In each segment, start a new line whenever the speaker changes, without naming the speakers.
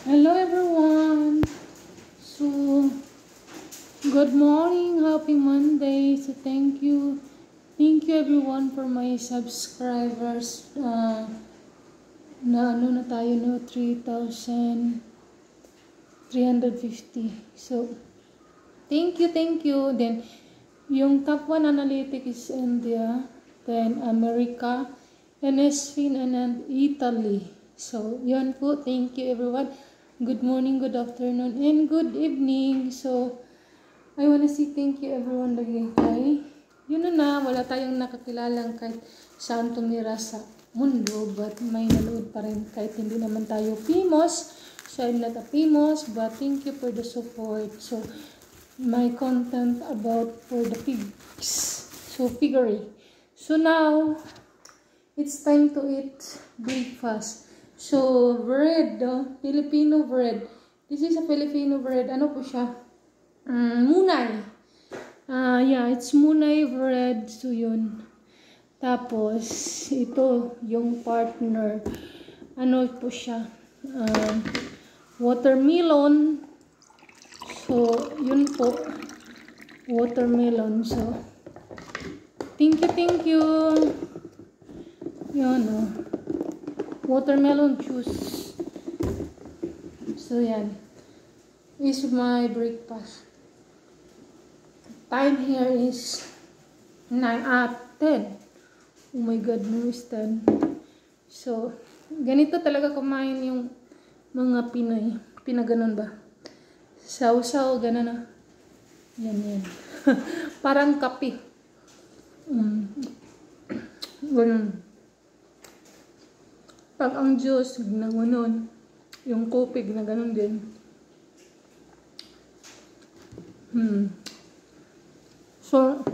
Hello everyone. So, good morning, happy Monday. So, thank you everyone for my subscribers. Na ano na tayo no, 3,350. So, thank you. Then, yung top 1 analytic is India, then America, and Spain and Italy. So, yun po. Thank you everyone. Good morning, good afternoon, and good evening. So, I wanna say thank you everyone lagi kay. Yun na, wala tayong nakakilalang kahit saan tumira sa mundo, but may nanood pa rin kahit hindi naman tayo famous. So, I'm not a famous, but thank you for the support. So, my content about for the pigs. So, piggery. So, now, it's time to eat breakfast. So, bread, Filipino bread. This is a Filipino bread. Ano po siya? Munay. Yeah, it's munay bread. So, yun. Tapos, ito, yung partner. Ano po siya? Watermelon. So, yun po. Watermelon. So, thank you. Yun, watermelon juice. So, yan. Is my breakfast. Time here is 10. Oh my God, no, is 10. So, ganito talaga kumain yung mga Pinoy. Pinaganon ba? Saw-saw, gano'n na. Yan. Parang kape. Ganun. Pag ang juice, na gano'n. Yung kopig na gano'n din. So,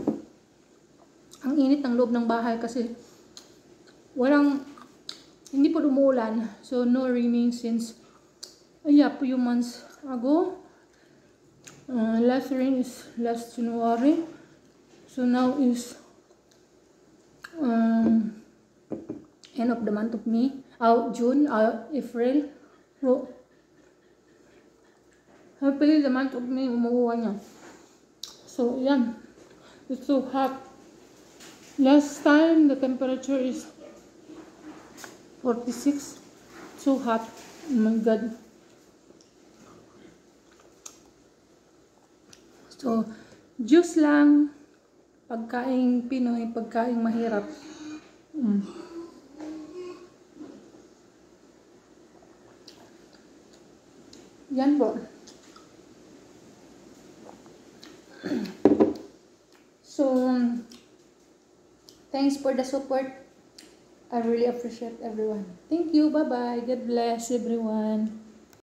ang init ng loob ng bahay kasi hindi po umuulan. So, no raining since a few months ago. Last rain is last January. So, now is end of the month of May. June, April. So, hopefully the month of May umuulan niya. So, yan. It's so hot. Last time, the temperature is 46. So hot. Oh my God. So, juice lang. Pagkaing Pinoy, pagkaing mahirap. Yan po. So, thanks for the support. I really appreciate everyone. Thank you. Bye-bye. God bless everyone.